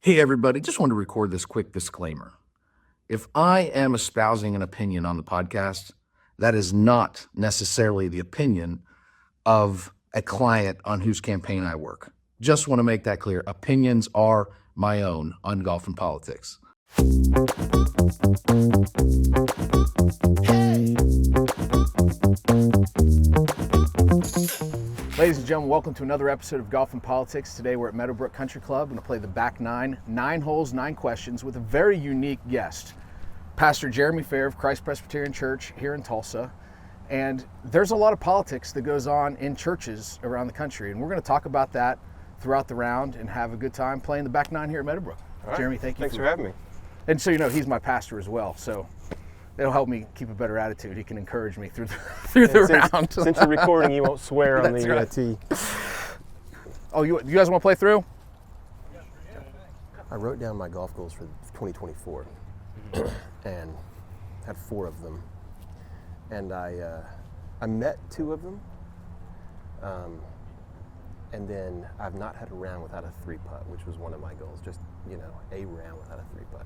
Hey, everybody, just want to record this quick disclaimer. If I am espousing an opinion on the podcast, that is not necessarily the opinion of a client on whose campaign I work. Just want to make that clear. Opinions are my own on golf and politics. Ladies and gentlemen, welcome to another episode of Golf and Politics. Today we're at Meadowbrook Country Club. I'm going to play the back nine holes, 9 questions with a very unique guest, Pastor Jeremy Fair of Christ Presbyterian Church here in Tulsa. And there's a lot of politics that goes on in churches around the country, and we're going to talk about that throughout the round and have a good time playing the back 9 here at Meadowbrook. Right. Jeremy, thank you. Thanks for having me. And so you know, he's my pastor as well, so it'll help me keep a better attitude. He can encourage me through the round. Since you're recording, you won't swear on the right. tee. Oh, you guys want to play through? I wrote down my golf goals for 2024 and had 4 of them. And I met 2 of them. And then I've not had a round without a 3-putt, which was one of my goals. Just, a round without a 3-putt.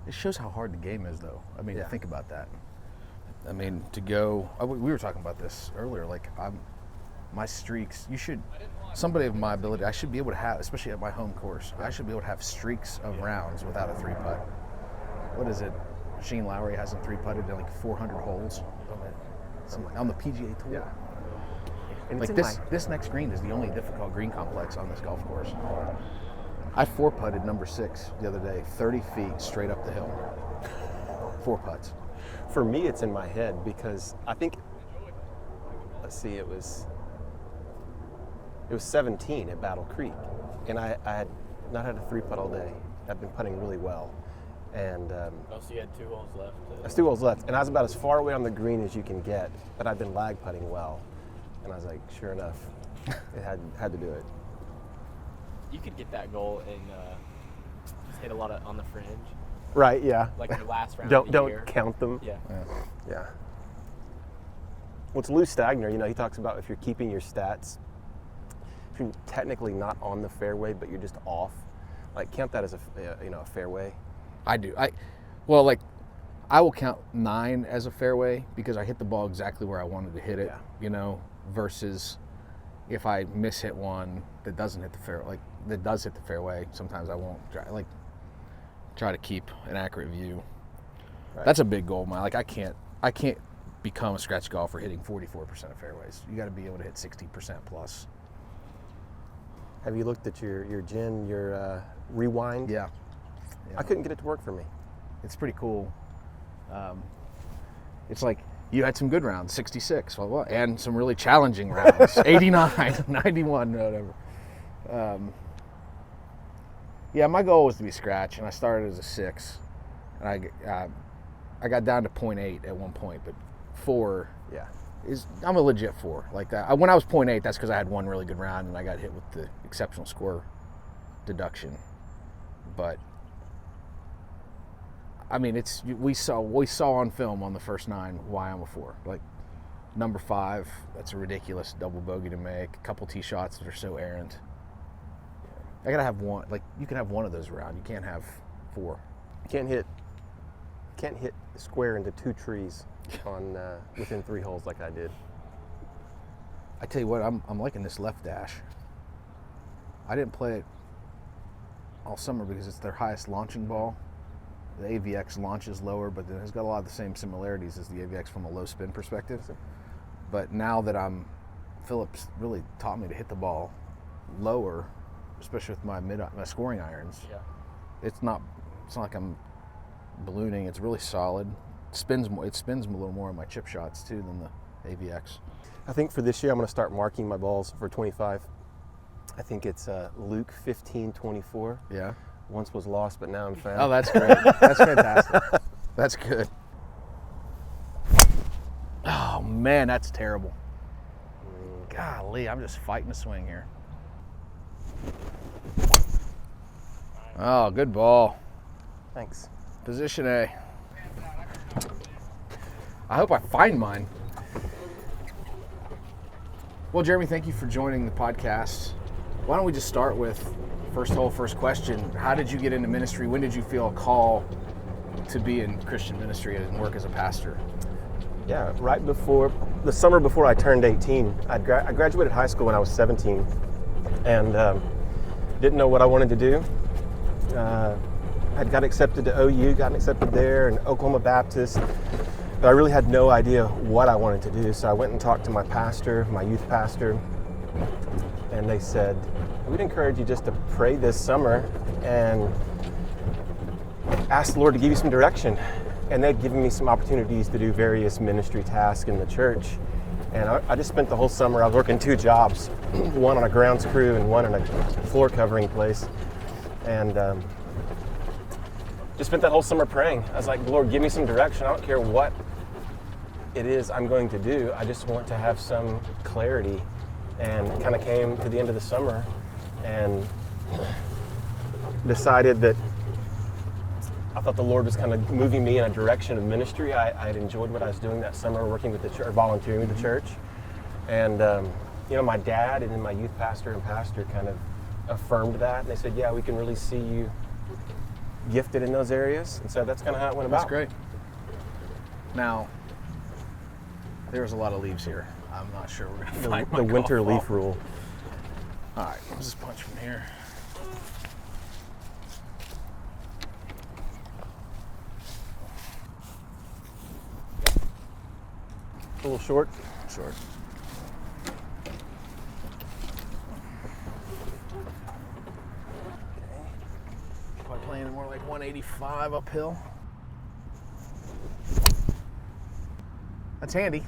It shows how hard the game is, though. I mean, Yeah. Think about that. I mean, to go, we were talking about this earlier, my streaks, somebody of my ability, I should be able to have, especially at my home course, I should be able to have streaks of rounds without a 3-putt. What is it? Shane Lowry hasn't 3-putted in like 400 holes on the PGA Tour. Yeah. And Like this next green is the only difficult green complex on this golf course. I 4-putted number 6 the other day, 30 feet straight up the hill. 4 putts. For me, it's in my head because I think, it was 17 at Battle Creek. And I had not had a 3-putt all day. I've been putting really well. And so you had 2 holes left. There's 2 holes left. And I was about as far away on the green as you can get, but I've been lag putting well. And I was like, sure enough, it had to do it. You could get that goal and just hit a lot on the fringe. Right, yeah. Like your last round of the Don't year. count them. Yeah. Yeah. Well, it's Lou Stagner, he talks about if you're keeping your stats, if you're technically not on the fairway, but you're just off, count that as a fairway. I do. I will count 9 as a fairway because I hit the ball exactly where I wanted to hit it, versus if I miss-hit one that doesn't hit the fairway, that does hit the fairway, sometimes I won't try to keep an accurate view. Right. That's a big goal, man. I can't become a scratch golfer hitting 44% of fairways. You got to be able to hit 60% plus. Have you looked at your rewind? Yeah. I couldn't get it to work for me. It's pretty cool. It's like you had some good rounds, 66, and some really challenging rounds, 89, 91, whatever. My goal was to be scratch, and I started as a 6, and I got down to 0.8 at one point, but 4 I'm a legit 4. Like that. When I was 0.8, that's because I had one really good round, and I got hit with the exceptional score deduction. But I mean, we saw on film on the first 9 why I'm a 4. Like number 5, that's a ridiculous double bogey to make. A couple tee shots that are so errant. I gotta have one. Like you can have one of those around. You can't have 4. Can't hit square into 2 trees on within 3 holes like I did. I tell you what, I'm liking this left dash. I didn't play it all summer because it's their highest launching ball. The AVX launches lower, but then it's got a lot of the same similarities as the AVX from a low spin perspective. But now that Phillips really taught me to hit the ball lower, especially with my scoring irons. Yeah. It's not like I'm ballooning. It's really solid. It spins a little more on my chip shots too than the AVX. I think for this year, I'm going to start marking my balls for 25. I think it's Luke 15:24. Yeah. Once was lost, but now I'm found. Oh, that's great. That's fantastic. That's good. Oh, man, that's terrible. Golly, I'm just fighting a swing here. Oh, good ball. Thanks. Position A. I hope I find mine. Well, Jeremy, thank you for joining the podcast. Why don't we just start with first question? How did you get into ministry? When did you feel a call to be in Christian ministry and work as a pastor? Yeah, right before, the summer before I turned 18, I graduated high school when I was 17 and didn't know what I wanted to do. I got accepted to OU, got accepted there, and Oklahoma Baptist, but I really had no idea what I wanted to do. So I went and talked to my pastor, my youth pastor, and they said, we'd encourage you just to pray this summer and ask the Lord to give you some direction. And they'd given me some opportunities to do various ministry tasks in the church. And I just spent the whole summer, I was working 2 jobs, one on a grounds crew and one in a floor covering place. And just spent that whole summer praying. I was like, Lord, give me some direction. I don't care what it is I'm going to do. I just want to have some clarity. And kind of came to the end of the summer and decided that I thought the Lord was kind of moving me in a direction of ministry. I had enjoyed what I was doing that summer, working with the church, volunteering with the church. And, my dad and then my youth pastor and pastor kind of affirmed that. And they said, yeah, we can really see you gifted in those areas. And so that's kind of how it went about. That's great. Now, there's a lot of leaves here. I'm not sure we're going to find The winter leaf rule. All right, let's just punch from here. A little short. Short. Probably playing more like 185 uphill. That's handy.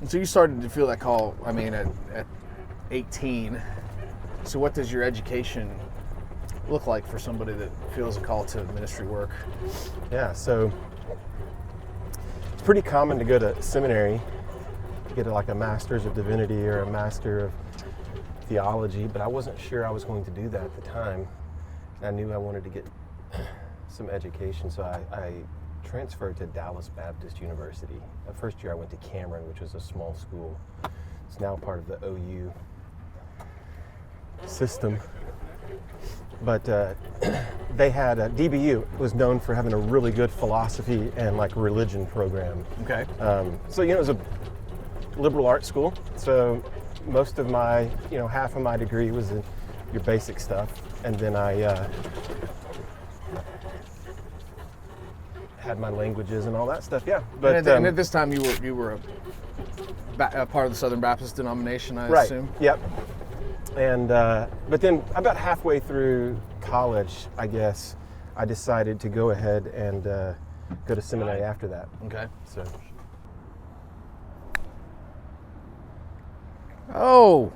And so you started to feel that call, at 18. So what does your education look like for somebody that feels a call to ministry work? Yeah, so it's pretty common to go to seminary to get like a master's of divinity or a master of theology, but I wasn't sure I was going to do that at the time. I knew I wanted to get some education, so I transferred to Dallas Baptist University. The first year I went to Cameron, which was a small school. It's now part of the OU system. But they had DBU was known for having a really good philosophy and like religion program. Okay. So it was a liberal arts school. So most of my, half of my degree was in your basic stuff, and then I had my languages and all that stuff. Yeah. But and at this time you were a part of the Southern Baptist denomination, I assume. Yep. And but then about halfway through college, I guess, I decided to go ahead and go to seminary after that. Okay. So. Oh.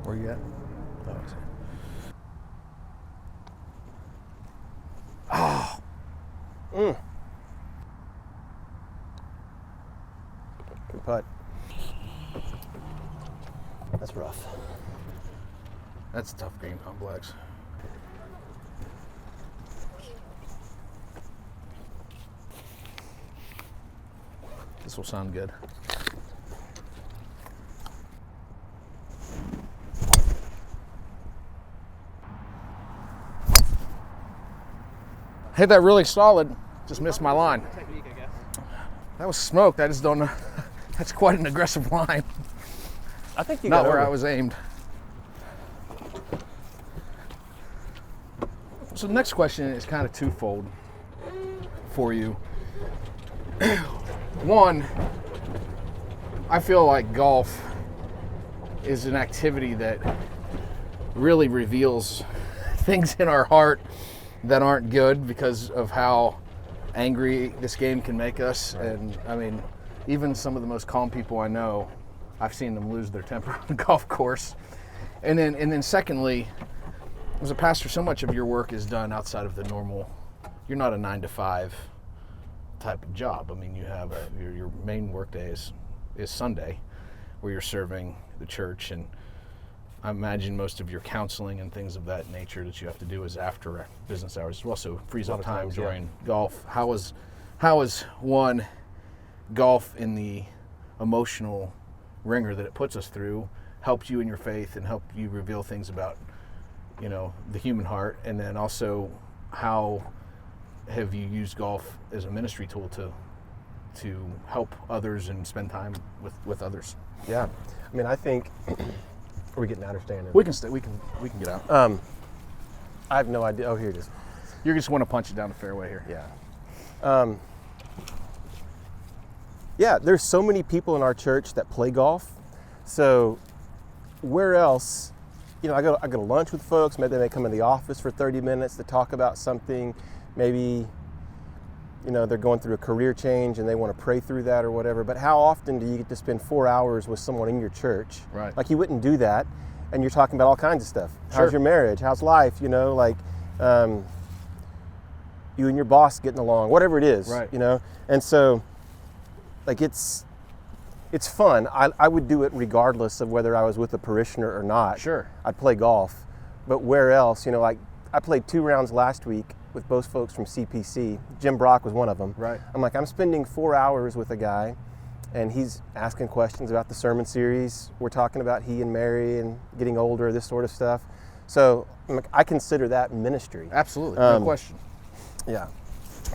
Where you at? Oh, I see. Oh. Good putt. That's rough. That's a tough green complex. This will sound good. Hit that really solid. Just missed my line. Technique, I guess. That was smoked. I just don't know. That's quite an aggressive line. I think you Not got where over. I was aimed. So the next question is kind of twofold for you. One, I feel like golf is an activity that really reveals things in our heart that aren't good because of how angry this game can make us. And I mean, even some of the most calm people I know, I've seen them lose their temper on the golf course. And then secondly, as a pastor, so much of your work is done outside of the normal. You're not a 9-to-5 type of job. I mean, you have your main work day is Sunday, where you're serving the church, and I imagine most of your counseling and things of that nature that you have to do is after business hours as well. So frees up time during golf. How is one golf in the emotional ringer that it puts us through helped you in your faith and helped you reveal things about, the human heart? And then also, how have you used golf as a ministry tool to help others and spend time with others? Yeah, I mean, I think we're getting out of standing. We can stay. We can get out. I have no idea. Oh, here it is. You just want to punch it down the fairway here. Yeah. Yeah, there's so many people in our church that play golf. So where else, I go to lunch with folks. Maybe they come in the office for 30 minutes to talk about something. Maybe, they're going through a career change and they want to pray through that or whatever. But how often do you get to spend 4 hours with someone in your church? Right. Like, you wouldn't do that. And you're talking about all kinds of stuff. Sure. How's your marriage? How's life? You and your boss getting along, whatever it is. Right. And so, it's fun. I would do it regardless of whether I was with a parishioner or not. Sure. I'd play golf. But where else? I played 2 rounds last week with both folks from CPC. Jim Brock was one of them. Right. I'm spending 4 hours with a guy, and he's asking questions about the sermon series. We're talking about he and Mary and getting older, this sort of stuff. So I consider that ministry. Absolutely, no question. Yeah.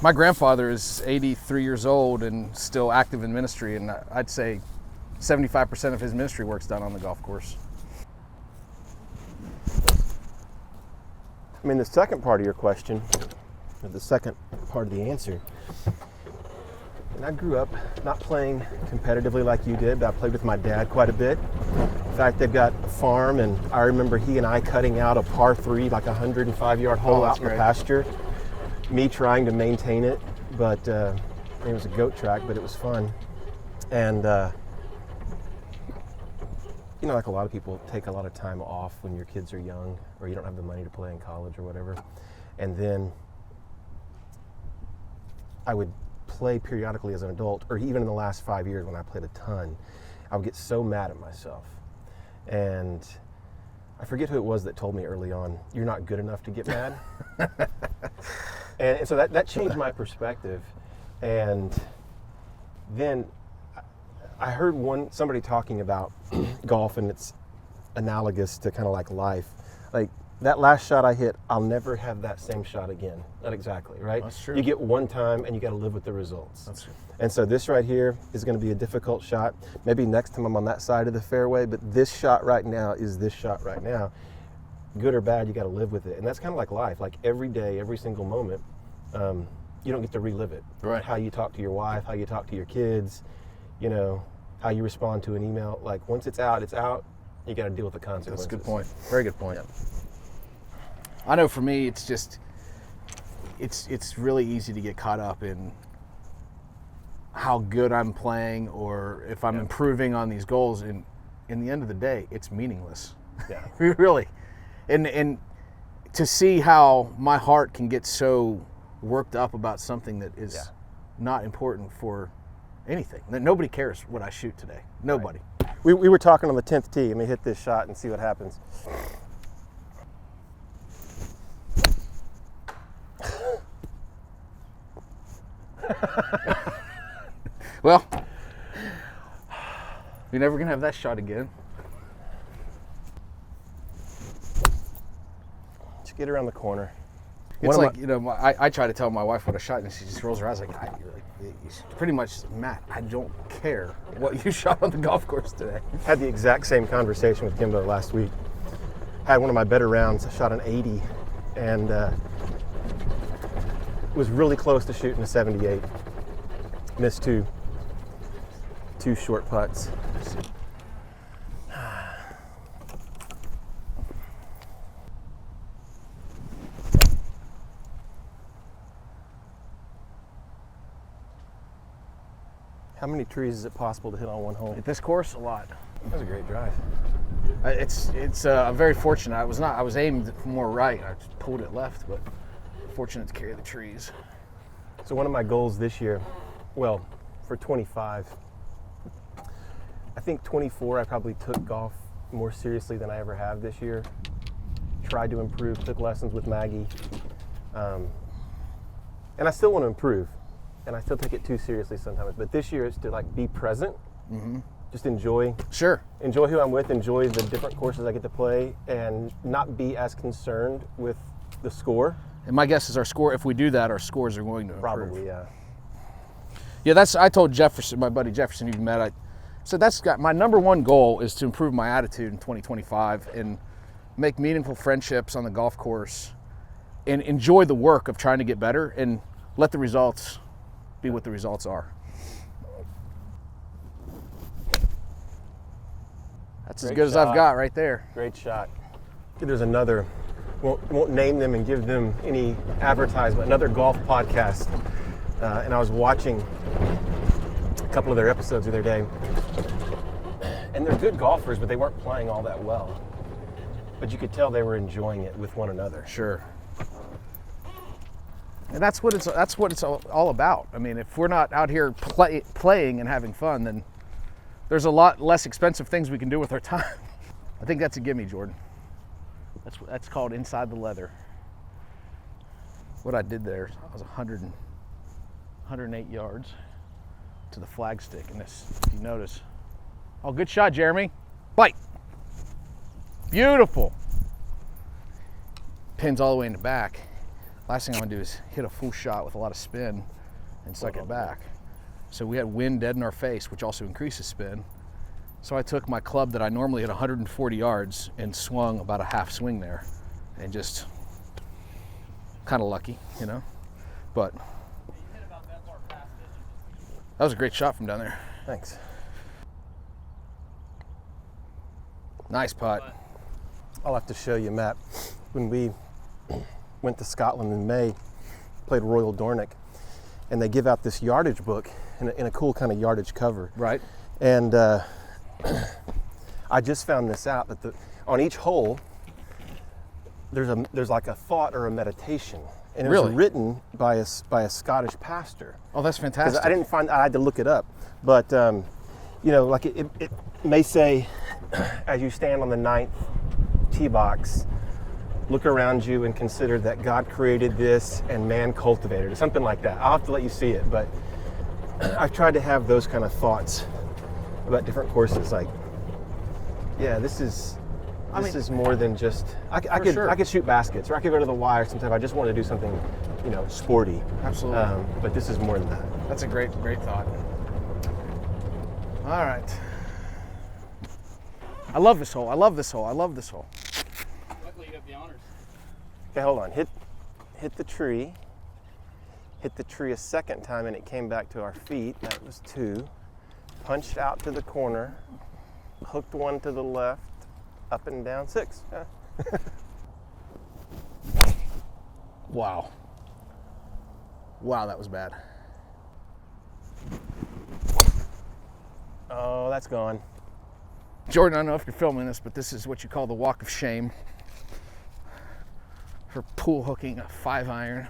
My grandfather is 83 years old and still active in ministry, and I'd say 75% of his ministry work's done on the golf course. The second part of your question, or the second part of the answer, and I grew up not playing competitively like you did, but I played with my dad quite a bit. In fact, they've got a farm, and I remember he and I cutting out a par 3, like a 105-yard hole out in the pasture. Me trying to maintain it, but it was a goat track, but it was fun. And like a lot of people, take a lot of time off when your kids are young, or you don't have the money to play in college or whatever. And then I would play periodically as an adult, or even in the last 5 years when I played a ton. I would get so mad at myself. And I forget who it was that told me early on, you're not good enough to get mad. And so that changed my perspective. And then I heard somebody talking about golf, and it's analogous to kind of like life. Like, that last shot I hit, I'll never have that same shot again. Not exactly, right? That's true. You get one time and you got to live with the results. That's true. And so this right here is going to be a difficult shot. Maybe next time I'm on that side of the fairway, but this shot right now is this shot right now. Good or bad, you got to live with it. And that's kind of like life. Like, every day, every single moment, you don't get to relive it. Right. How you talk to your wife, how you talk to your kids, how you respond to an email. Like, once it's out, you got to deal with the consequences. That's a good point. Very good point. Yeah. I know for me, it's just, it's really easy to get caught up in how good I'm playing, or if I'm improving on these goals. And in the end of the day, it's meaningless. Yeah. Really. And to see how my heart can get so worked up about something that is not important for anything. Nobody cares what I shoot today. Nobody. Right. We were talking on the 10th tee. Let me hit this shot and see what happens. Well, you're never going to have that shot again. Just get around the corner. It's like, I try to tell my wife what I shot, and she just rolls her eyes like, pretty much, Matt, I don't care what you shot on the golf course today. Had the exact same conversation with Kimbo last week. Had one of my better rounds. I shot an 80, and was really close to shooting a 78. Missed two short putts. How many trees is it possible to hit on one hole? At this course, a lot. That was a great drive. I'm very fortunate. I was aimed more right. I just pulled it left, but fortunate to carry the trees. So one of my goals this year, well, for 25, I think 24 I probably took golf more seriously than I ever have this year. Tried to improve, took lessons with Maggie. And I still want to improve. And I still take it too seriously sometimes. But this year it's to like be present. Mm-hmm. Just enjoy. Sure. Enjoy who I'm with, enjoy the different courses I get to play, and not be as concerned with the score. And my guess is our score, if we do that, our scores are going to improve. Probably, yeah. Yeah, I told Jefferson, my buddy Jefferson you've met, I said my number one goal is to improve my attitude in 2025 and make meaningful friendships on the golf course and enjoy the work of trying to get better and let the results be what the results are. That's as good as I've got right there. Great shot. There's another, won't name them and give them any advertisement, another golf podcast. And I was watching a couple of their episodes the other day. And they're good golfers, but they weren't playing all that well. But you could tell they were enjoying it with one another. Sure. And that's what it's all about. I mean, if we're not out here playing and having fun, then there's a lot less expensive things we can do with our time. I think that's a gimme, Jordan. That's called inside the leather. What I did there, I was 108 yards to the flagstick, and this, if you notice, oh, good shot, Jeremy. Bite. Beautiful. Pins all the way in the back. Last thing I want to do is hit a full shot with a lot of spin and suck it back. So we had wind dead in our face, which also increases spin. So I took my club that I normally hit 140 yards and swung about a half swing there, and just kind of lucky, you know. But that was a great shot from down there. Thanks. Nice putt. I'll have to show you, Matt. When we went to Scotland in May, played Royal Dornoch, and they give out this yardage book in a cool kind of yardage cover. Right. And I just found this out, that on each hole, there's like a thought or a meditation. And it was written by a Scottish pastor. Oh, that's fantastic. I had to look it up. But, you know, like it may say, as you stand on the 9th tee box, look around you and consider that God created this and man cultivated it, something like that. I'll have to let you see it, but I've tried to have those kind of thoughts about different courses. Like, yeah, this is more than just, I could shoot baskets, or I could go to the wire sometime. I just want to do something, you know, sporty. Absolutely. But this is more than that. That's a great thought. All right. I love this hole. Luckily, you have the honors. Okay, hold on. Hit the tree. Hit the tree a second time, and it came back to our feet. That was 2. Punched out to the corner. Hooked one to the left. Up and down 6. Yeah. Wow, that was bad. Oh, that's gone. Jordan, I don't know if you're filming this, but this is what you call the walk of shame for pool hooking a 5-iron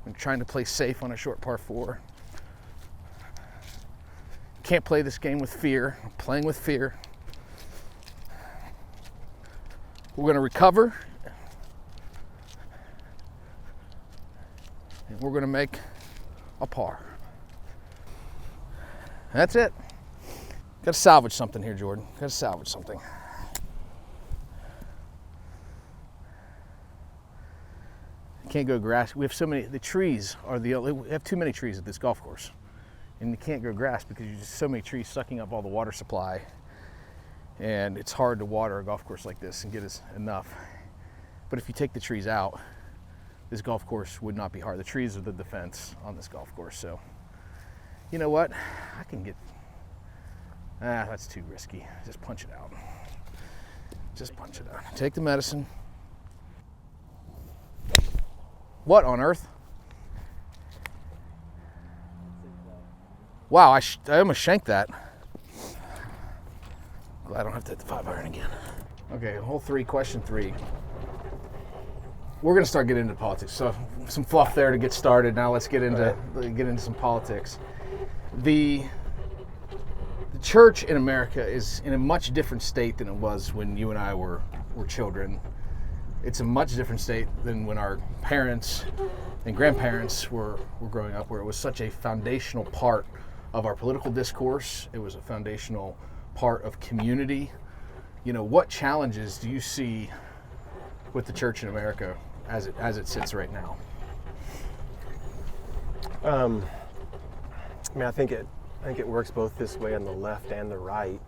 and trying to play safe on a short par 4. Can't play this game with fear. I'm playing with fear. We're going to recover, and we're going to make a par. That's it. Got to salvage something here, Jordan. Got to salvage something. Can't go grass. We have so many. The trees are we have too many trees at this golf course, and you can't grow grass because there's just so many trees sucking up all the water supply. And it's hard to water a golf course like this and get us enough. But if you take the trees out, this golf course would not be hard. The trees are the defense on this golf course. So, you know what? I can get, that's too risky. Just punch it out. Just punch it out. Take the medicine. What on earth? Wow, I almost shanked that. Glad I don't have to hit the 5-iron again. Okay, hole 3, question 3. We're gonna start getting into politics. So some fluff there to get started. Now let's get into some politics. The church in America is in a much different state than it was when you and I were children. It's a much different state than when our parents and grandparents were growing up, where it was such a foundational part of our political discourse. It was a foundational part of community. You know, what challenges do you see with the church in America as it sits right now? I mean, I think it works both this way on the left and the right.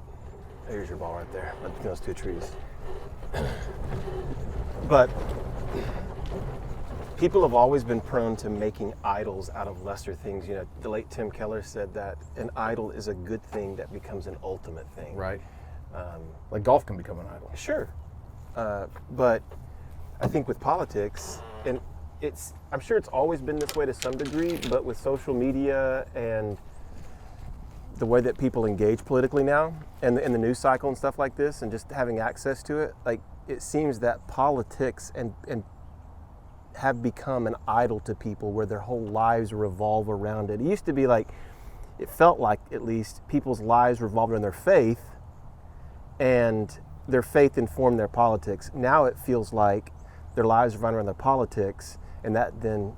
There's your ball right there, between those two trees. But people have always been prone to making idols out of lesser things. You know, the late Tim Keller said that an idol is a good thing that becomes an ultimate thing. Right. Like golf can become an idol. Sure. But I think with politics, and I'm sure it's always been this way to some degree, but with social media and the way that people engage politically now, and the news cycle and stuff like this, and just having access to it, like, it seems that politics and have become an idol to people, where their whole lives revolve around it. It used to be like, it felt like, at least, people's lives revolved around their faith, and their faith informed their politics. Now it feels like their lives revolve around their politics, and that then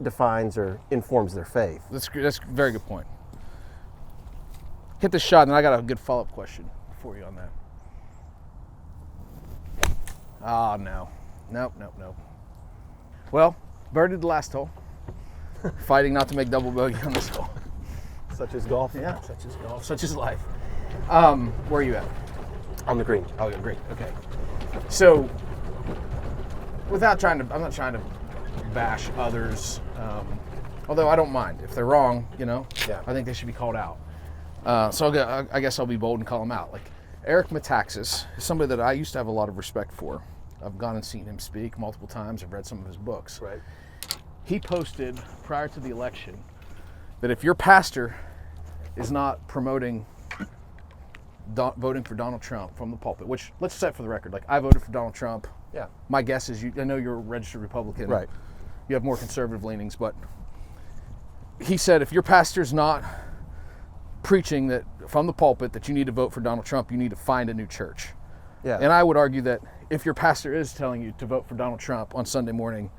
defines or informs their faith. That's a very good point. Hit the shot, and I got a good follow-up question for you on that. Oh, no. Nope. Well, birded the last hole. Fighting not to make double bogey on this hole. Such as golf? Yeah, such as golf, such as life. Where are you at? On the green. Oh, yeah, great. Okay. So, I'm not trying to bash others, although I don't mind. If they're wrong, Yeah. I think they should be called out. So I guess I'll be bold and call them out. Like, Eric Metaxas is somebody that I used to have a lot of respect for. I've gone and seen him speak multiple times. I've read some of his books. Right. He posted prior to the election that if your pastor is not promoting voting for Donald Trump from the pulpit, which, let's set for the record, like, I voted for Donald Trump. Yeah. My guess is I know you're a registered Republican. Right. You have more conservative leanings, but he said if your pastor's not preaching that from the pulpit that you need to vote for Donald Trump, you need to find a new church. Yeah. And I would argue that if your pastor is telling you to vote for Donald Trump on Sunday morning,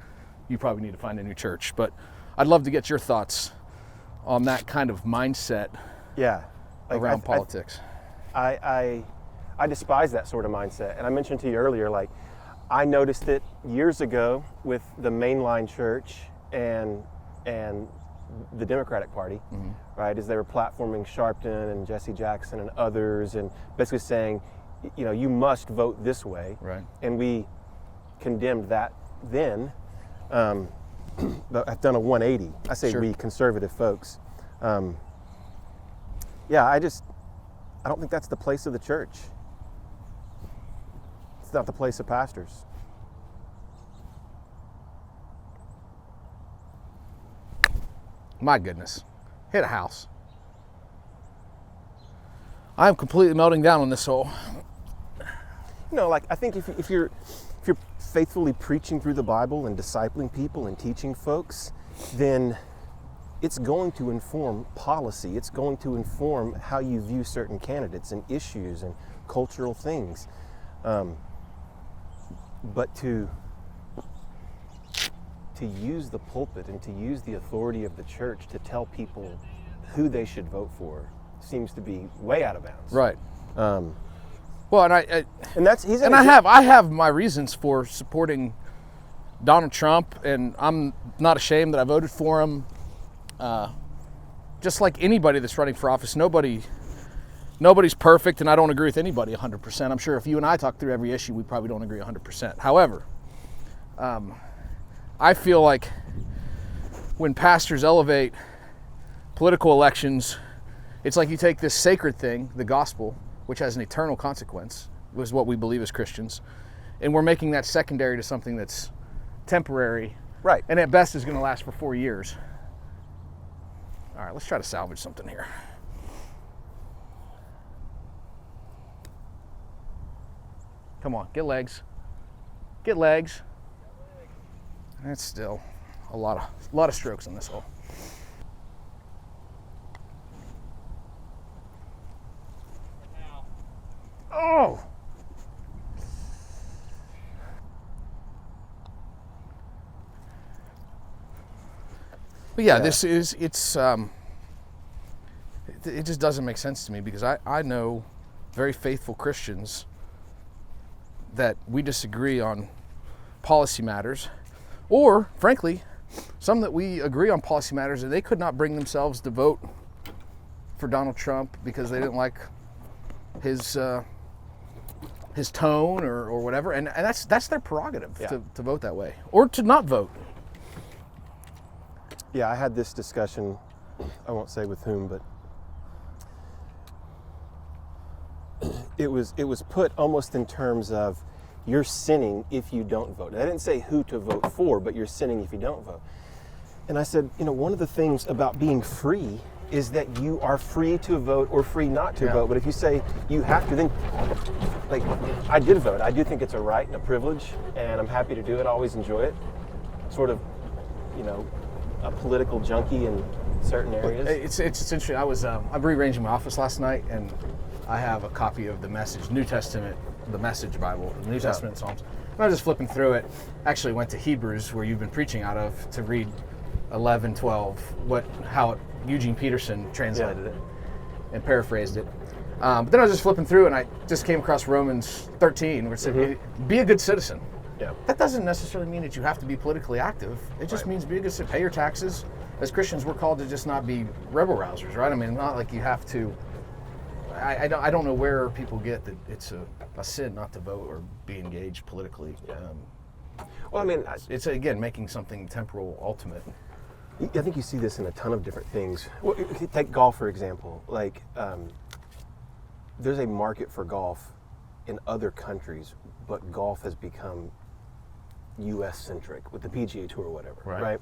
you probably need to find a new church. But I'd love to get your thoughts on that kind of mindset. Yeah. Like, around politics. I despise that sort of mindset. And I mentioned to you earlier, like, I noticed it years ago with the mainline church and the Democratic Party, right, as they were platforming Sharpton and Jesse Jackson and others, and basically saying, you must vote this way. Right. And we condemned that then, but I've done a 180. I say Sure. we conservative folks. I don't think that's the place of the church. It's not the place of pastors. My goodness. Hit a house. I'm completely melting down on this hole. Like, I think if you're faithfully preaching through the Bible and discipling people and teaching folks, then it's going to inform policy. It's going to inform how you view certain candidates and issues and cultural things. But to use the pulpit and to use the authority of the church to tell people who they should vote for seems to be way out of bounds. Right. Well, and I have my reasons for supporting Donald Trump, and I'm not ashamed that I voted for him. Just like anybody that's running for office, nobody's perfect, and I don't agree with anybody 100%. I'm sure if you and I talk through every issue, we probably don't agree 100%. However, I feel like when pastors elevate political elections, it's like you take this sacred thing, the gospel, which has an eternal consequence, was what we believe as Christians, and we're making that secondary to something that's temporary, right, and at best is going to last for 4 years. All right, let's try to salvage something here. Come on, get legs. Get legs. That's still a lot of strokes in this hole. Oh. But yeah, Yeah. it just doesn't make sense to me, because I know very faithful Christians that we disagree on policy matters, or frankly, some that we agree on policy matters and they could not bring themselves to vote for Donald Trump because they didn't like his tone or whatever, and that's their prerogative. Yeah. to vote that way or to not vote. Yeah, I had this discussion, I won't say with whom, but it was put almost in terms of you're sinning if you don't vote. And I didn't say who to vote for, but you're sinning if you don't vote. And I said, one of the things about being free is that you are free to vote or free not to vote. But if you say you have to, then, like, I did vote. I do think it's a right and a privilege, and I'm happy to do it. I always enjoy it. Sort of, a political junkie in certain areas. It's interesting. I'm rearranging my office last night, and I have a copy of the New Testament, the Message Bible, the New Testament and Psalms. And I was just flipping through it. Actually went to Hebrews, where you've been preaching out of, to read 11, 12, how Eugene Peterson translated it and paraphrased it. But then I was just flipping through, and I just came across Romans 13, where it said, be a good citizen. Yeah. That doesn't necessarily mean that you have to be politically active. It just means be a good citizen, pay your taxes. As Christians, we're called to just not be rebel rousers, right? I mean, not like you have to. I don't know where people get that it's a sin not to vote or be engaged politically. Well, I mean, it's again making something temporal ultimate. I think you see this in a ton of different things. Well, take golf, for example. Like, there's a market for golf in other countries, but golf has become U.S.-centric with the PGA Tour or whatever, right?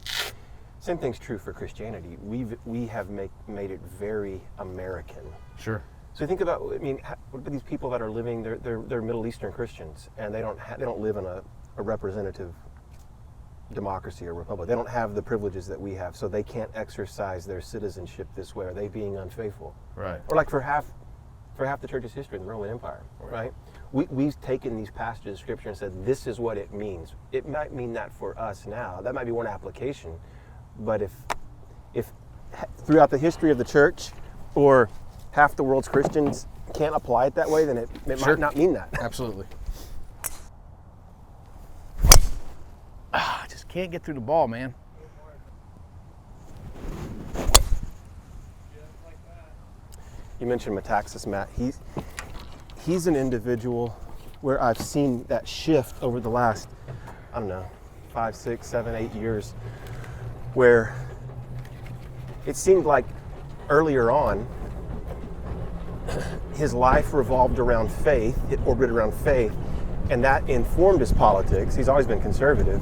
Same thing's true for Christianity. We have made it very American. Sure. So think about, what about these people that are living? They're Middle Eastern Christians, and they don't live in a representative democracy or republic. They don't have the privileges that we have, so they can't exercise their citizenship this way. Are they being unfaithful? Right. Or like for half the church's history in the Roman Empire, right? We've taken these passages of Scripture and said, this is what it means. It might mean that for us now. That might be one application. But if throughout the history of the church, or half the world's Christians can't apply it that way, then it might not mean that. Absolutely. I just can't get through the ball, man. You mentioned Metaxas, Matt. He's an individual where I've seen that shift over the last, 5, 6, 7, 8 years, where it seemed like earlier on, his life revolved around faith, it orbited around faith, and that informed his politics. He's always been conservative,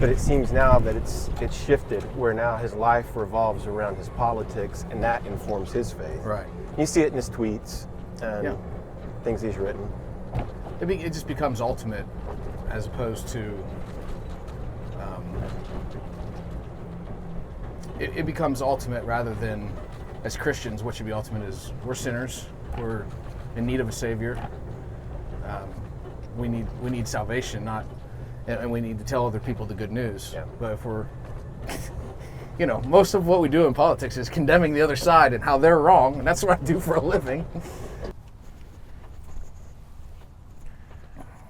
but it seems now that it's shifted, where now his life revolves around his politics, and that informs his faith. Right. You see it in his tweets and things he's written. It just becomes ultimate, as opposed to it becomes ultimate rather than, as Christians, what should be ultimate is we're sinners, we're in need of a Savior, we need salvation, and we need to tell other people the good news. Yeah. But if we're most of what we do in politics is condemning the other side and how they're wrong, and that's what I do for a living.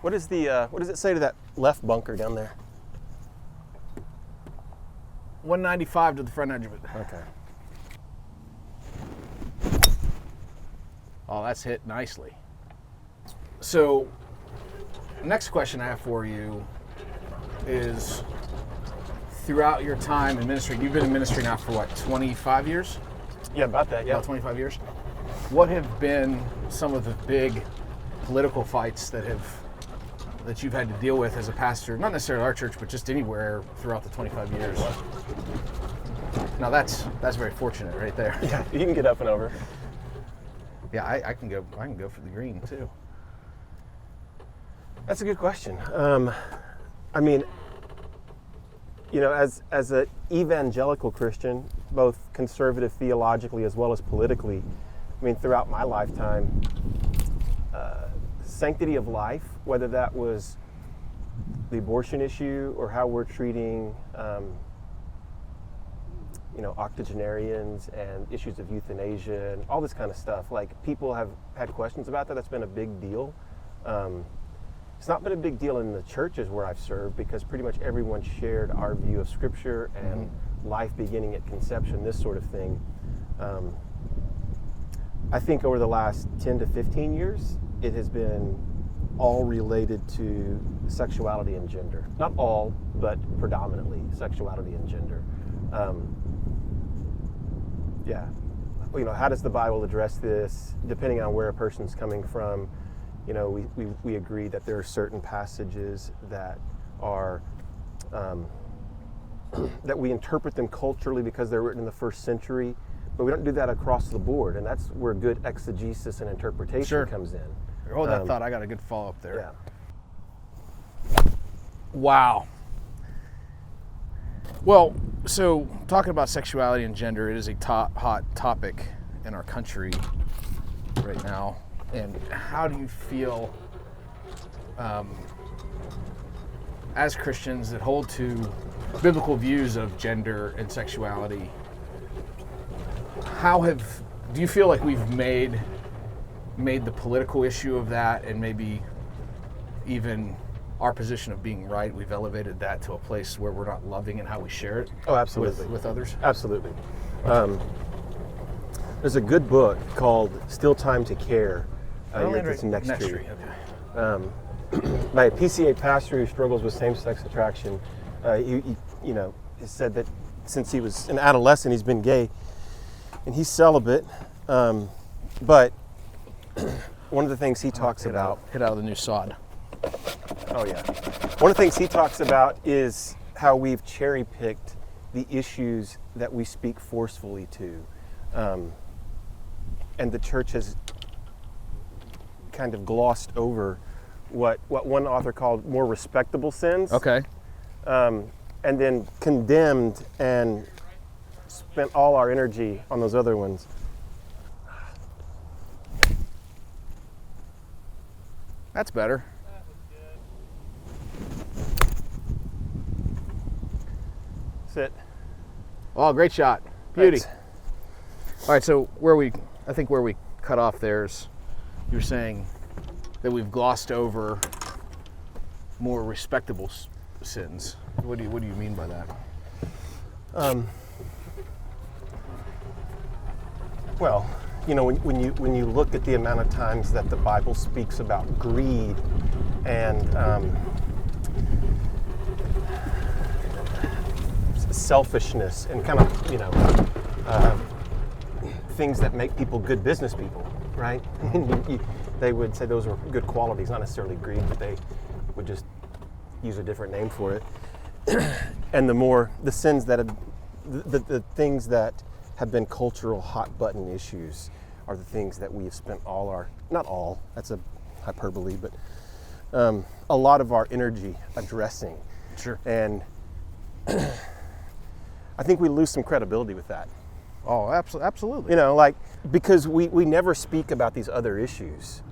What does it say to that left bunker down there? 195 to the front edge of it. Okay. Oh, that's hit nicely. So, next question I have for you is, throughout your time in ministry, you've been in ministry now for 25 years? Yeah, about that, yeah. About 25 years. What have been some of the big political fights that you've had to deal with as a pastor, not necessarily our church, but just anywhere throughout the 25 years? Now that's very fortunate right there. Yeah, you can get up and over. Yeah, I can go for the green too. That's a good question. As an evangelical Christian, both conservative theologically as well as politically, throughout my lifetime, sanctity of life, whether that was the abortion issue or how we're treating octogenarians and issues of euthanasia and all this kind of stuff. Like, people have had questions about that. That's been a big deal. It's not been a big deal in the churches where I've served, because pretty much everyone shared our view of Scripture and life beginning at conception, this sort of thing. I think over the last 10 to 15 years, it has been all related to sexuality and gender. Not all, but predominantly sexuality and gender. How does the Bible address this? Depending on where a person's coming from, we agree that there are certain passages that are that we interpret them culturally because they're written in the first century, but we don't do that across the board, and that's where good exegesis and interpretation comes in. Hold that thought. I got a good follow-up there. Yeah. Wow. Well, so talking about sexuality and gender, it is a hot topic in our country right now. And how do you feel as Christians that hold to biblical views of gender and sexuality? Do you feel like we've made the political issue of that, and maybe even our position of being right, we've elevated that to a place where we're not loving in how we share it? Oh, absolutely. With others? Absolutely. There's a good book called Still Time to Care. Next Tree. Okay. By a PCA pastor who struggles with same-sex attraction. He said that since he was an adolescent, he's been gay, and he's celibate. But one of the things he talks about... Hit out of the new sod. Oh, yeah. One of the things he talks about is how we've cherry-picked the issues that we speak forcefully to. And the church has kind of glossed over what one author called more respectable sins. Okay. And then condemned and spent all our energy on those other ones. That's better. Sit. Oh, great shot. Beauty. Thanks. All right, so where we cut off there is you're saying that we've glossed over more respectable sins. What do you mean by that? Well, when you look at the amount of times that the Bible speaks about greed and selfishness and kind of things that make people good business people, right? They would say those were good qualities, not necessarily greed, but they would just use a different name for it. And the sins that have, the things that have been cultural hot button issues are the things that we have spent not all, that's a hyperbole, but a lot of our energy addressing. Sure. And I think we lose some credibility with that. Oh, absolutely. Because we never speak about these other issues.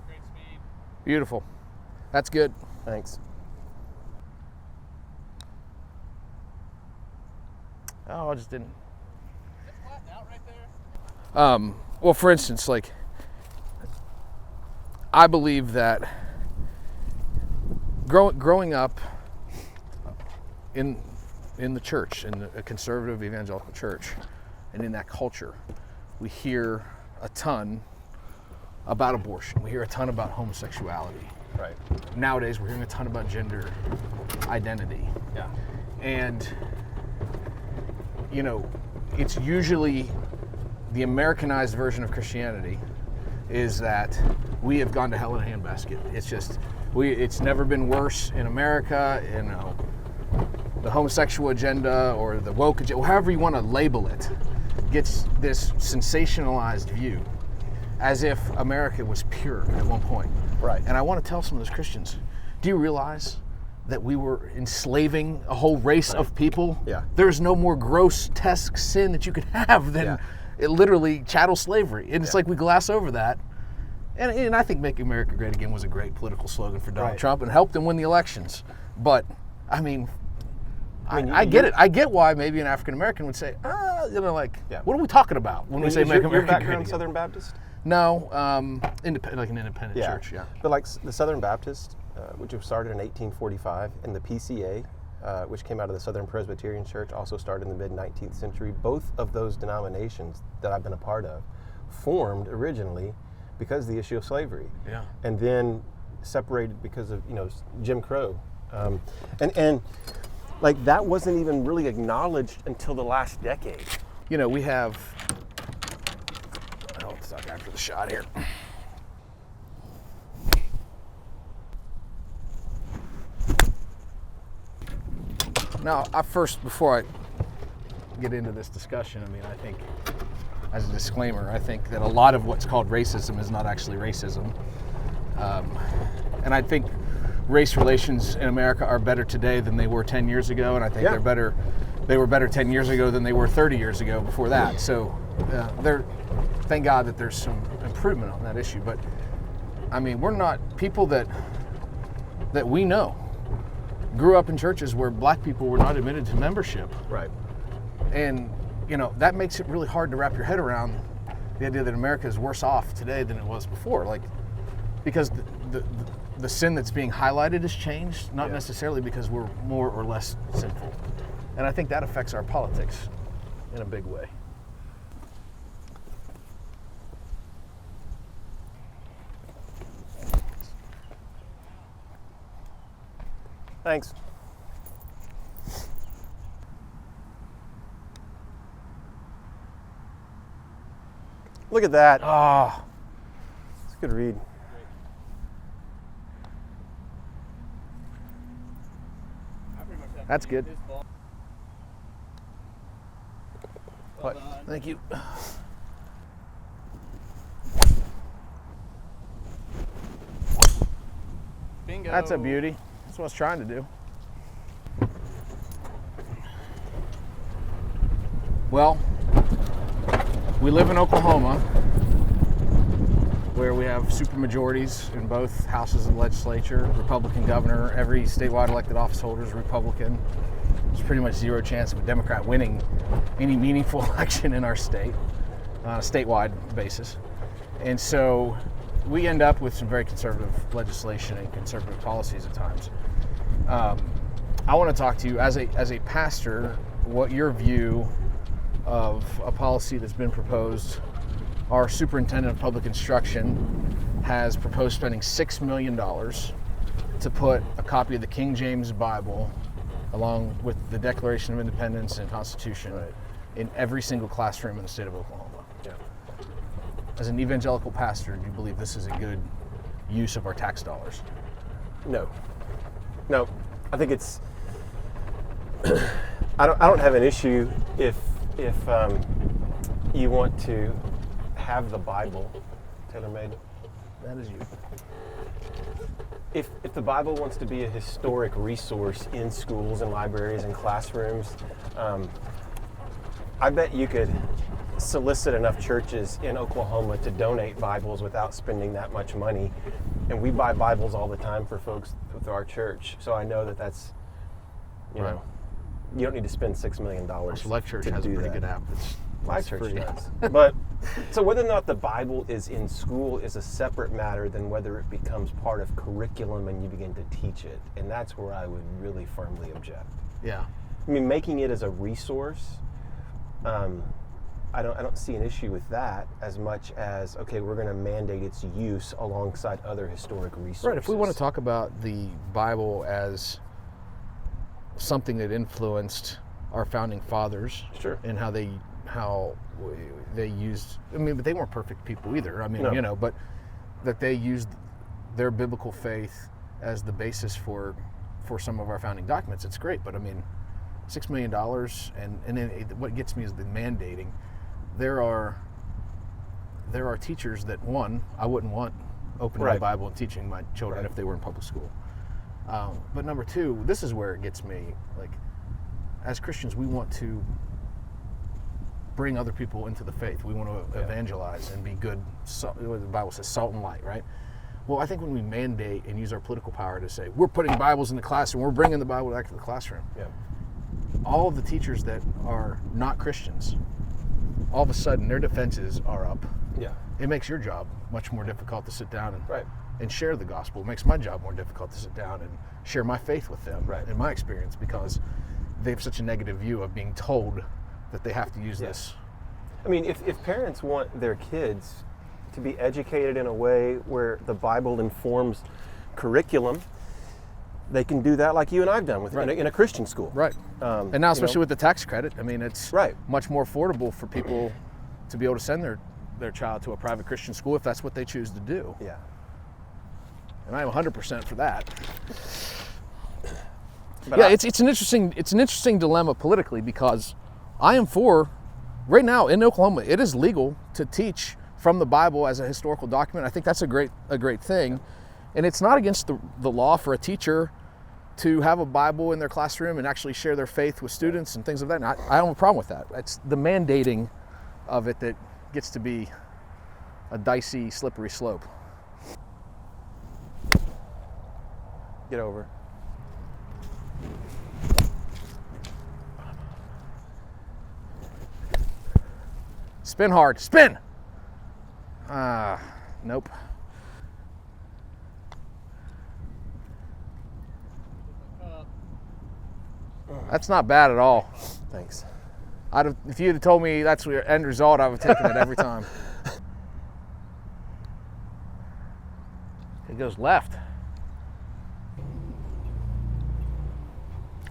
Great speed. Beautiful. That's good. Thanks. Oh, I just didn't. Is it flattened out right there? Well, for instance, like, I believe that growing up in the church, in a conservative evangelical church, and in that culture, we hear a ton about abortion. We hear a ton about homosexuality. Right. Nowadays, we're hearing a ton about gender identity. Yeah. And, it's usually the Americanized version of Christianity is that we have gone to hell in a handbasket. It's just, it's never been worse in America. The homosexual agenda or the woke agenda, however you want to label it, gets this sensationalized view as if America was pure at one point. Right. And I want to tell some of those Christians, do you realize that we were enslaving a whole race of people? Yeah. There's no more grotesque sin that you could have than it literally chattel slavery. And it's Yeah. like we gloss over that. And I think Make America Great Again was a great political slogan for Donald Right. Trump and helped him win the elections. But, I mean, mean, I get it. I get why maybe an African American would say, Yeah. what are we talking about when we say Make your America Great background Again? Southern Baptist? No, like an independent church, yeah. But like the Southern Baptist, which was started in 1845, and the PCA, which came out of the Southern Presbyterian Church, also started in the mid-19th century. Both of those denominations that I've been a part of formed originally because of the issue of slavery. Yeah. And then separated because of, Jim Crow. And like that wasn't even really acknowledged until the last decade. We have, let's talk after the shot here. Now, before I get into this discussion, I think, as a disclaimer, I think that a lot of what's called racism is not actually racism. And I think race relations in America are better today than they were 10 years ago, and I think they were better 10 years ago than they were 30 years ago before that. So thank God that there's some improvement on that issue. But, we're not people that we know grew up in churches where black people were not admitted to membership. Right. And, that makes it really hard to wrap your head around the idea that America is worse off today than it was before. Like, because the sin that's being highlighted has changed, not necessarily because we're more or less sinful. And I think that affects our politics in a big way. Thanks. Look at that. Oh, It's a good read. that's good. Well done. Thank you. Bingo. That's a beauty. That's what I was trying to do. Well, we live in Oklahoma, where we have supermajorities in both houses of the legislature, Republican governor, every statewide elected office holder is Republican. There's pretty much zero chance of a Democrat winning any meaningful election in our state on a statewide basis. And so we end up with some very conservative legislation and conservative policies at times. I want to talk to you as a pastor, what your view of a policy that's been proposed. Our superintendent of public instruction has proposed spending $6 million to put a copy of the King James Bible along with the Declaration of Independence and Constitution in every single classroom in the state of Oklahoma. Yeah. As an evangelical pastor, do you believe this is a good use of our tax dollars? No. I think it's. I don't have an issue if you want to have the Bible tailor-made. That is you. If the Bible wants to be a historic resource in schools and libraries and classrooms, I bet you could solicit enough churches in Oklahoma to donate Bibles without spending that much money. And we buy Bibles all the time for folks with our church. So I know that's, you know, you don't need to spend $6 million Life Church to has a do pretty that. good app. Life Church does. But so whether or not the Bible is in school is a separate matter than whether it becomes part of curriculum and you begin to teach it. And that's where I would really firmly object. Yeah. I mean, making it as a resource, I don't see an issue with that as much as, okay, we're going to mandate its use alongside other historic resources. Right. If we want to talk about the Bible as something that influenced our founding fathers, Sure. and how they used, but they weren't perfect people either. No. But that they used their biblical faith as the basis for some of our founding documents. It's great, but $6 million, and then what gets me is the mandating. There are teachers that, one, I wouldn't want opening Right. the Bible and teaching my children Right. if they were in public school. But number two, this is where it gets me. Like, as Christians, we want to bring other people into the faith. We want to evangelize and be good, the Bible says, salt and light, right? Well, I think when we mandate and use our political power to say, we're putting Bibles in the classroom, we're bringing the Bible back to the classroom, all of the teachers that are not Christians, all of a sudden their defenses are up. Yeah. It makes your job much more difficult to sit down Right. and share the gospel. It makes my job more difficult to sit down and share my faith with them, Right. in my experience, because they have such a negative view of being told that they have to use this. I mean, if parents want their kids to be educated in a way where the Bible informs curriculum, they can do that like you and I've done with in a Christian school. Right. And now, especially with the tax credit, I mean, it's much more affordable for people to be able to send their child to a private Christian school if that's what they choose to do. Yeah. And I'm 100% for that. But yeah, it's an interesting dilemma politically, because I am for, right now in Oklahoma, it is legal to teach from the Bible as a historical document. I think that's a great thing. And it's not against the law for a teacher to have a Bible in their classroom and actually share their faith with students and things of that. And I don't have a problem with that. It's the mandating of it that gets to be a dicey, slippery slope. Get over. Spin hard. Spin! Nope. That's not bad at all. Thanks. If you'd have told me that's your end result, I would have taken it every time. It goes left.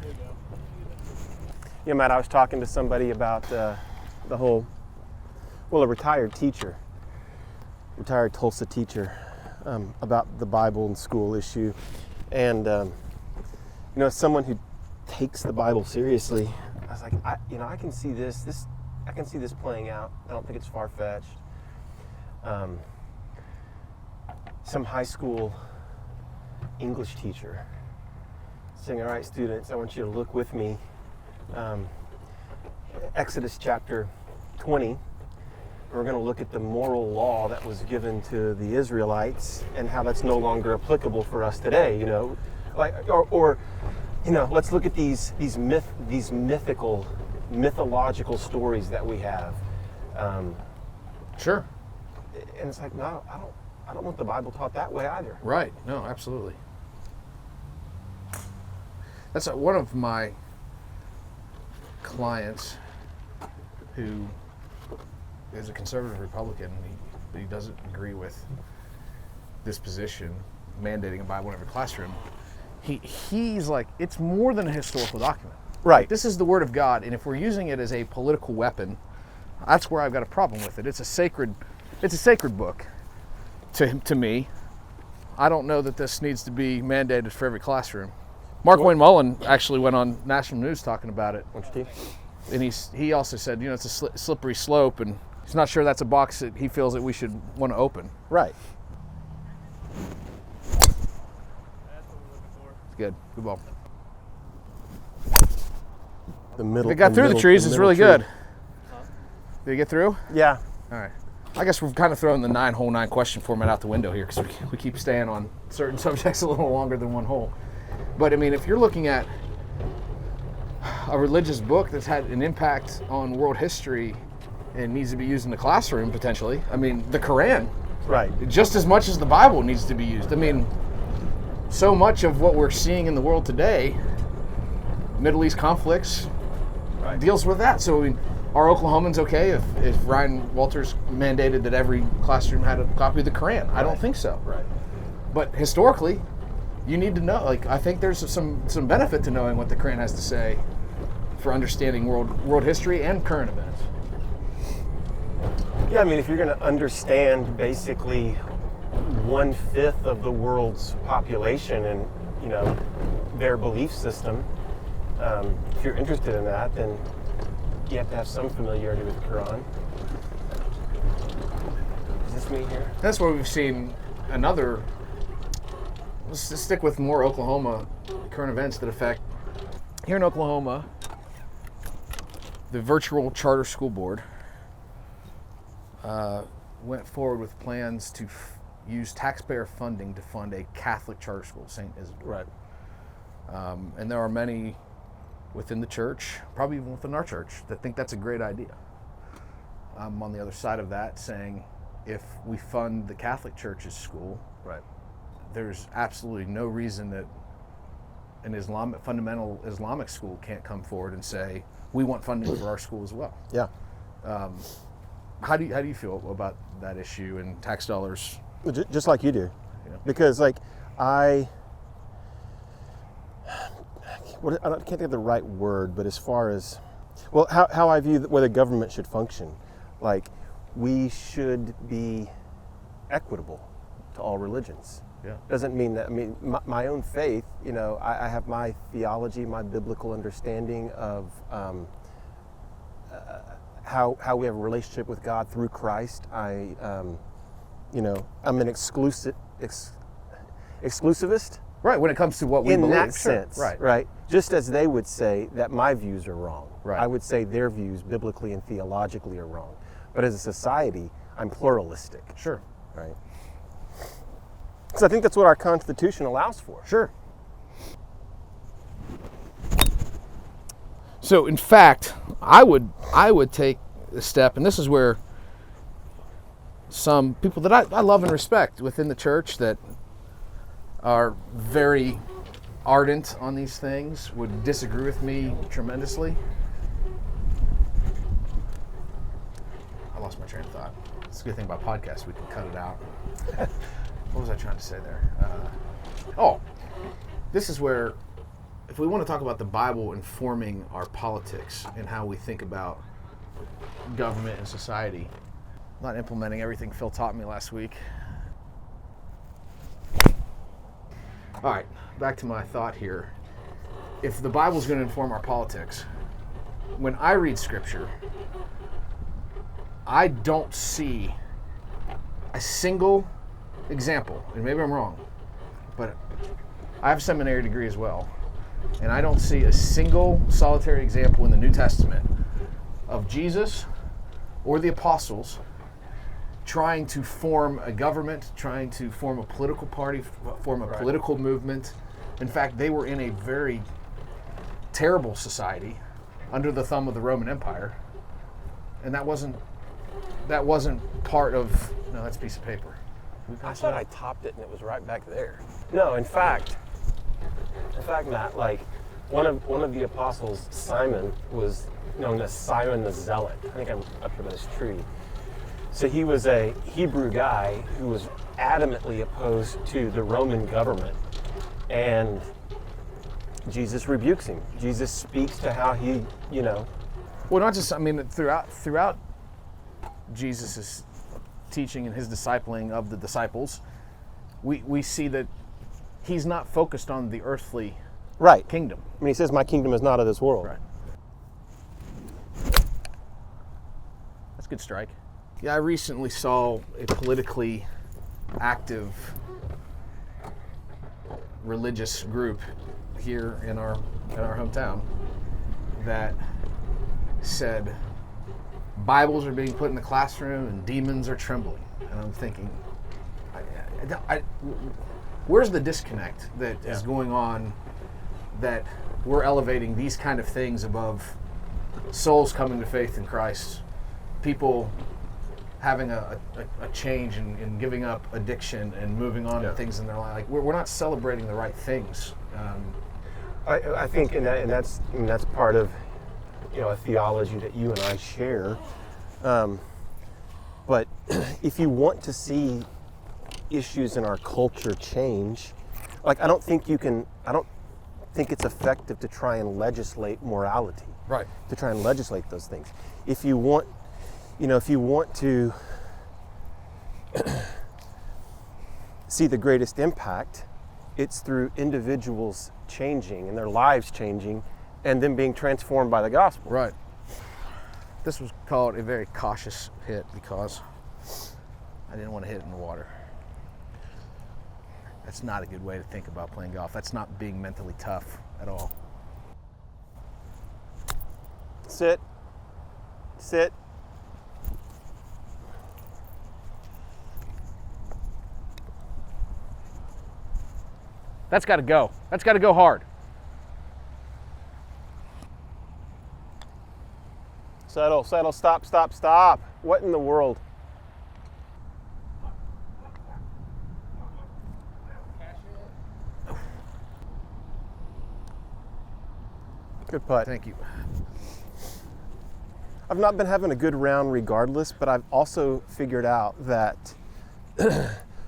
There you go. Yeah, Matt, I was talking to somebody about a retired Tulsa teacher, about the Bible and school issue. And, as someone who takes the Bible seriously, I was like, I can see this playing out. I don't think it's far-fetched. Some high school English teacher saying, all right, students, I want you to look with me. Exodus chapter 20. We're going to look at the moral law that was given to the Israelites and how that's no longer applicable for us today. Let's look at these mythological stories that we have. Sure. And it's like, no, I don't want the Bible taught that way either. Right. No, absolutely. That's one of my clients who is a conservative Republican. He doesn't agree with this position, mandating a Bible in every classroom. He's like, it's more than a historical document. Right. Like, this is the Word of God, and if we're using it as a political weapon, that's where I've got a problem with it. It's a sacred book to me. I don't know that this needs to be mandated for every classroom. Mark Wayne Mullen actually went on national news talking about it. And he also said, it's a slippery slope, and he's not sure that's a box that he feels that we should want to open. Right. That's what we're looking for. It's good. Good ball. The middle. If it got through the trees, it's really good. Huh? Did it get through? Yeah. All right. I guess we've kind of thrown the 9 question format out the window here, because we keep staying on certain subjects a little longer than one hole. But I mean, if you're looking at a religious book that's had an impact on world history and needs to be used in the classroom potentially, I mean, the Quran, Right. just as much as the Bible needs to be used. I mean, so much of what we're seeing in the world today, Middle East conflicts, deals with that. So I mean, are Oklahomans okay if Ryan Walters mandated that every classroom had a copy of the Quran? I don't think so. Right. But historically, you need to know. Like, I think there's some benefit to knowing what the Quran has to say for understanding world history and current events. Yeah, I mean, if you're going to understand basically 1/5 of the world's population and their belief system, if you're interested in that, then you have to have some familiarity with the Quran. Is this me here? That's where we've seen another. Let's stick with more Oklahoma current events that affect. Here in Oklahoma, the virtual charter school board went forward with plans to use taxpayer funding to fund a Catholic charter school, St. Isidore. Right. And there are many within the church, probably even within our church, that think that's a great idea. I'm on the other side of that, saying if we fund the Catholic Church's school, Right. there's absolutely no reason that an fundamental Islamic school can't come forward and say, we want funding for our school as well. Yeah. How do you feel about that issue and tax dollars? Just like you do. You know? Because like I can't think of the right word, but as far as, well, how I view where the government should function, like we should be equitable to all religions. Yeah. Doesn't mean that, I mean, my own faith, you know, I have my theology, my biblical understanding of how we have a relationship with God through Christ. You know, I'm an exclusivist. Right, when it comes to what we in believe. that Sure. sense, Right. right? Just as they would say that my views are wrong, Right. I would say their views biblically and theologically are wrong. But as a society, I'm pluralistic, Sure. right? Because I think that's what our Constitution allows for. Sure. So, in fact, I would take a step, and this is where some people that I love and respect within the church that are very ardent on these things would disagree with me tremendously. I lost my train of thought. It's a good thing about podcasts, we can cut it out. What was I trying to say there? This is where, if we want to talk about the Bible informing our politics and how we think about government and society, not implementing everything Phil taught me last week. All right, back to my thought here. If the Bible's going to inform our politics, when I read Scripture, I don't see a single example, and maybe I'm wrong, but I have a seminary degree as well, and I don't see a single solitary example in the New Testament of Jesus or the apostles trying to form a government, trying to form a political party, form a political movement. In fact, they were in a very terrible society under the thumb of the Roman Empire, and that wasn't part of. No, that's a piece of paper. I thought I topped it and it was right back there. No, in fact, Matt, like one of the apostles, Simon, was known as Simon the Zealot. I think I'm up to this tree. So he was a Hebrew guy who was adamantly opposed to the Roman government, and Jesus rebukes him. Jesus speaks to how he, you know. Well, not just, I mean, throughout Jesus' teaching and his discipling of the disciples, we see that he's not focused on the earthly kingdom. I mean, he says, my kingdom is not of this world. Right. That's a good strike. Yeah, I recently saw a politically active religious group here in our hometown that said Bibles are being put in the classroom and demons are trembling. And I'm thinking, where's the disconnect that is going on, that we're elevating these kind of things above souls coming to faith in Christ, people having a change and giving up addiction and moving on to things in their life. Like we're not celebrating the right things. I think, and that's part of, you know, a theology that you and I share. But if you want to see issues in our culture change, like I don't think it's effective to try and legislate morality. Right. To try and legislate those things. If you want to see the greatest impact, it's through individuals changing and their lives changing and then being transformed by the gospel. Right. This was called a very cautious hit because I didn't want to hit it in the water. That's not a good way to think about playing golf. That's not being mentally tough at all. Sit. That's got to go. That's got to go hard. Settle, settle, stop, stop, stop. What in the world? Good putt. Thank you. I've not been having a good round regardless, but I've also figured out that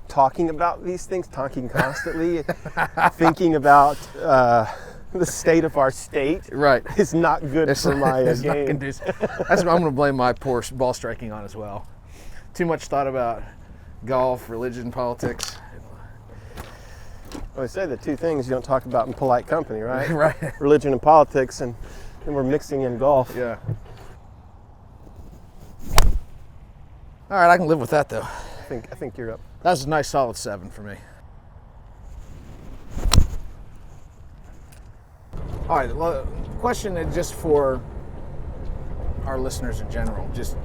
talking about these things, talking constantly, thinking about the state of our state, Right, is not good for my it's not game. conducive. That's what I'm going to blame my poor ball striking on as well. Too much thought about golf, religion, politics. Well, I say the two things you don't talk about in polite company, right? Right. Religion and politics, and we're mixing in golf. Yeah. All right, I can live with that though. I think you're up. That was a nice solid 7 for me. All right, well, question is just for our listeners in general, just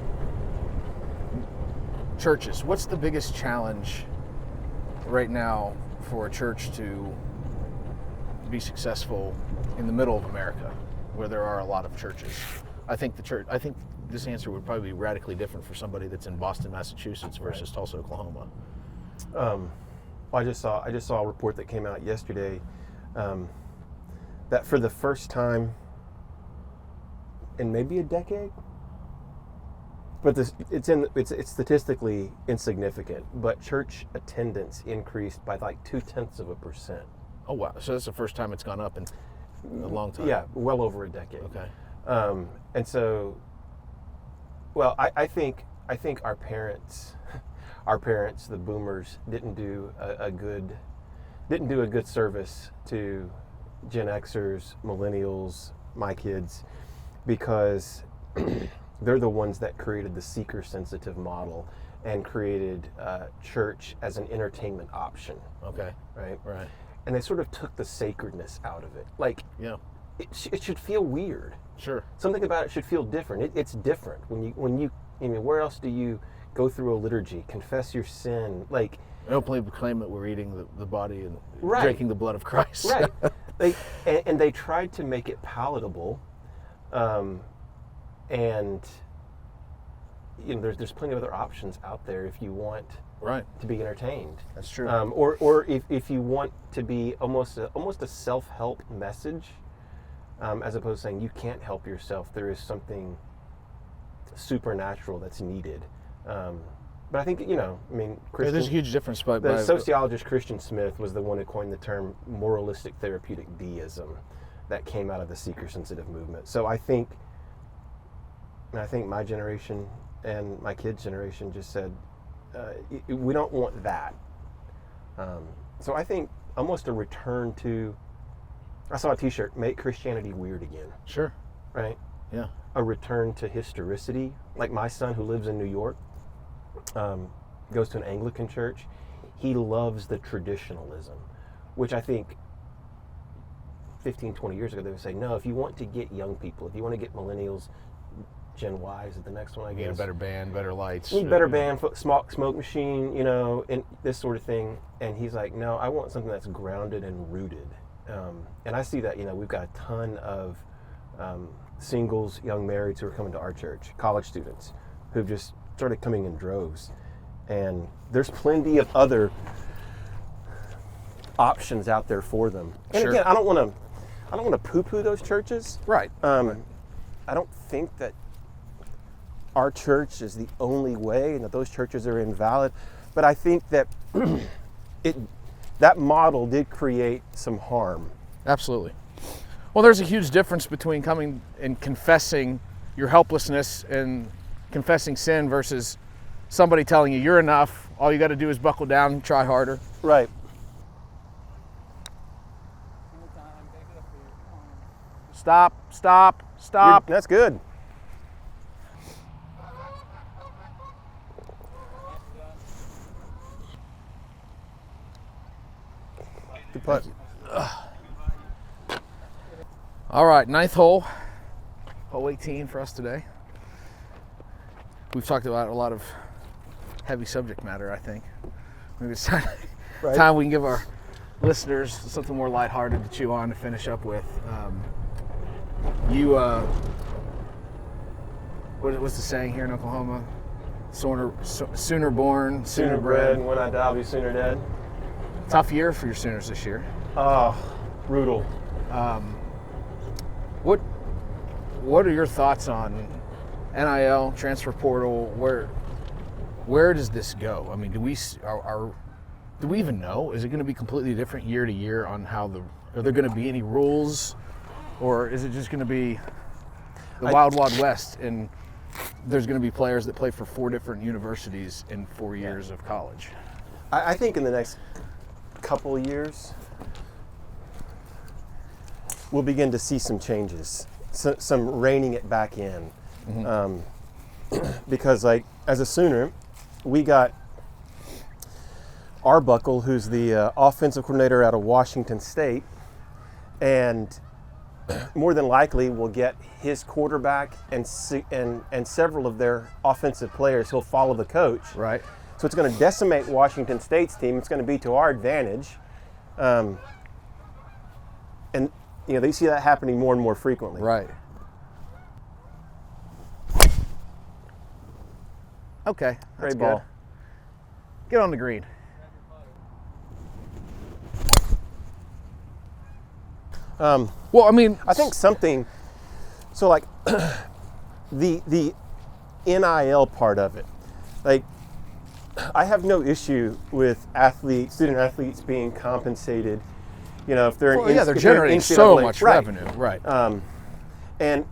churches. What's the biggest challenge right now for a church to be successful in the middle of America, where there are a lot of churches? I think this answer would probably be radically different for somebody that's in Boston, Massachusetts versus Tulsa, Oklahoma. Well, I just saw a report that came out yesterday that for the first time in maybe a decade, but it's statistically insignificant, but church attendance increased by like 0.2%. Oh wow! So that's the first time it's gone up in a long time. Yeah, well over a decade. Okay. And so, well, I think our parents, the boomers, didn't do a good service to Gen Xers, millennials, my kids, because they're the ones that created the seeker-sensitive model and created church as an entertainment option. Okay. Right. Right. And they sort of took the sacredness out of it. Like, Yeah. it should feel weird. Sure. Something about it should feel different. It's different when you. I mean, where else do you go through a liturgy, confess your sin, like openly proclaim that we're eating the body and Right. drinking the blood of Christ? Right. And they tried to make it palatable, and there's plenty of other options out there if you want Right. to be entertained. That's true. Or if you want to be almost a self-help message, as opposed to saying you can't help yourself. There is something supernatural that's needed. But I think, Christian, There's a huge difference. the sociologist Christian Smith was the one who coined the term moralistic therapeutic deism that came out of the seeker-sensitive movement. So I think my generation and my kids' generation just said, we don't want that. So I think almost a return to, I saw a t-shirt, make Christianity weird again. Sure. Right? Yeah. A return to historicity. Like my son who lives in New York, goes to an Anglican church. He loves the traditionalism, which I think 15, 20 years ago they would say, no, if you want to get young people, if you want to get millennials, Gen Y is the next one, I guess. You need a better band, better lights. You need better band, smoke machine, and this sort of thing. And he's like, no, I want something that's grounded and rooted. And I see that, we've got a ton of singles, young marrieds who are coming to our church, college students who've just started coming in droves. And there's plenty of other options out there for them. And Sure. again, I don't want to poo-poo those churches. Right. I don't think that our church is the only way and that those churches are invalid, but I think that that model did create some harm. Absolutely. Well, there's a huge difference between coming and confessing your helplessness and confessing sin versus somebody telling you you're enough. All you got to do is buckle down and try harder. Right. Stop. That's good. Good putt. All right, ninth hole. Hole 18 for us today. We've talked about a lot of heavy subject matter, I think. Maybe it's time, Right. time we can give our listeners something more lighthearted to chew on to finish up with. What's the saying here in Oklahoma? Sooner born, Sooner bred, when I die, I'll be sooner dead. Tough year for your Sooners this year. Oh, brutal. What are your thoughts on NIL, transfer portal? Where does this go? I mean, do we even know? Is it going to be completely different year to year on how are there going to be any rules, or is it just going to be the Wild West and there's going to be players that play for 4 different universities in 4 years of college? I think in the next couple of years, we'll begin to see some changes, some reining it back in. Because, like, as a Sooner, we got Arbuckle, who's the offensive coordinator out of Washington State, and more than likely will get his quarterback and several of their offensive players. He'll follow the coach. Right. So it's going to decimate Washington State's team. It's going to be to our advantage. And, you know, they see that happening more and more frequently. Right. Okay. That's Great ball. good. Get on the green. Well, I mean, I think something, so like the NIL part of it, like I have no issue with student athletes being compensated, you know, if they're they're generating so much revenue, right? And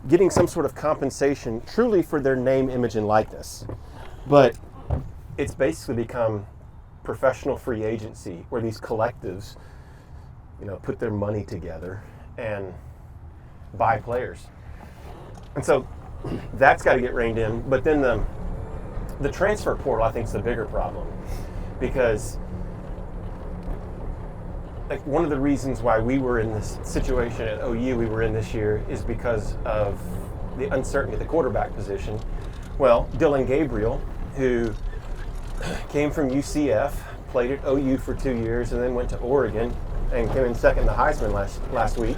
getting some sort of compensation truly for their name, image, and likeness, but it's basically become professional free agency where these collectives, you know, put their money together and buy players. And so that's got to get reined in. But then the transfer portal, I think, is the bigger problem, because like one of the reasons why we were in this situation at OU we were in this year is because of the uncertainty at the quarterback position. Well, Dylan Gabriel, who came from UCF, played at OU for 2 years, and then went to Oregon and came in second in the Heisman last week.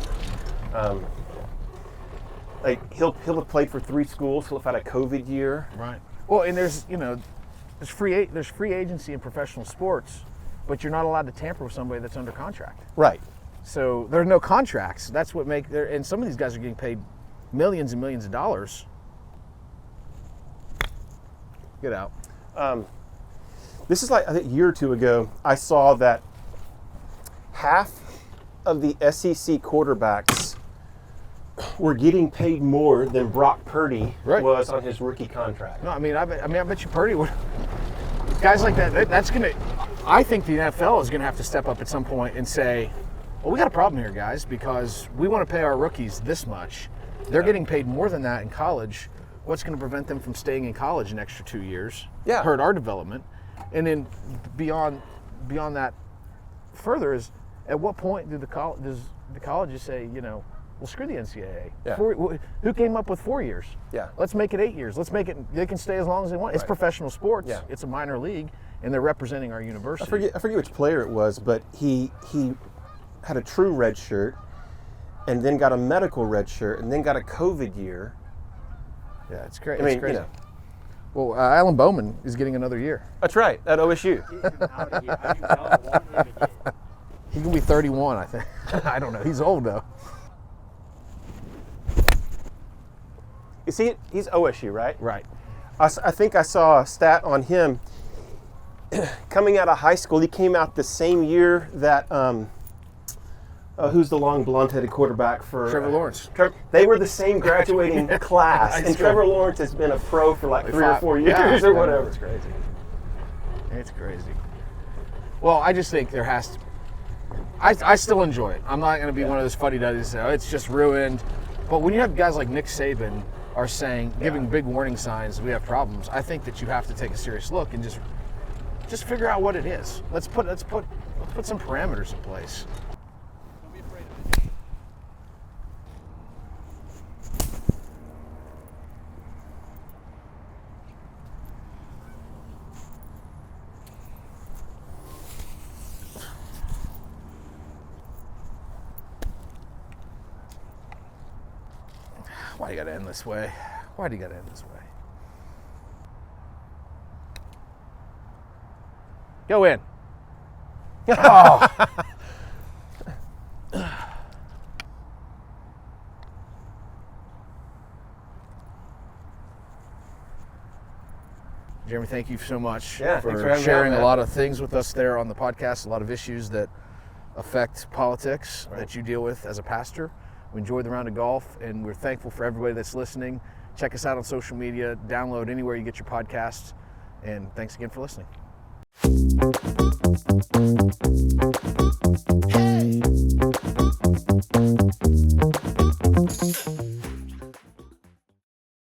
Like he'll have played for 3 schools. He'll have had a COVID year. Right. Well, and there's free agency in professional sports, but you're not allowed to tamper with somebody that's under contract. Right. So there are no contracts. That's what and some of these guys are getting paid millions and millions of dollars. Get out. This is like, I think a year or 2 ago, I saw that half of the SEC quarterbacks were getting paid more than Brock Purdy was on his rookie contract. No, I bet you Purdy would. Guys like that, that's gonna. I think the NFL is gonna have to step up at some point and say, "Well, we got a problem here, guys, because we want to pay our rookies this much. They're getting paid more than that in college. What's going to prevent them from staying in college an extra 2 years? Yeah. Hurt our development, and then beyond that, further is at what point does the colleges say, you know, well, screw the NCAA. Yeah. Who came up with 4 years? Yeah. Let's make it 8 years. Let's make it. They can stay as long as they want. It's professional sports. Yeah. It's a minor league, and they're representing our university. I forget which player it was, but he had a true red shirt, and then got a medical red shirt, and then got a COVID year. Yeah, it's great. I mean, it's crazy. you know. Well, Alan Bowman is getting another year. That's right, at OSU. He can be 31, I think. I don't know. He's old though. You see, he's OSU, right? Right. I think I saw a stat on him coming out of high school. He came out the same year that who's the long blonde-headed quarterback for Trevor Lawrence. They were the same graduating class, and Trevor Lawrence has been a pro for like 3 or 4 years or whatever. It's crazy. It's crazy. Well, I just think there has to. I still enjoy it. I'm not going to be one of those fuddy-duddies that say, oh, it's just ruined. But when you have guys like Nick Saban are saying, giving big warning signs, we have problems, I think that you have to take a serious look and just figure out what it is. Let's put some parameters in place. Don't be afraid of it. Why you gotta end this way? Why do you gotta end this way? Go in. Oh. Jeremy, thank you so much Yeah, thanks for having me on, sharing a man. lot of things with us there on the podcast, a lot of issues that affect politics that you deal with as a pastor. We enjoyed the round of golf, and we're thankful for everybody that's listening. Check us out on social media, download anywhere you get your podcasts, and thanks again for listening. Hey.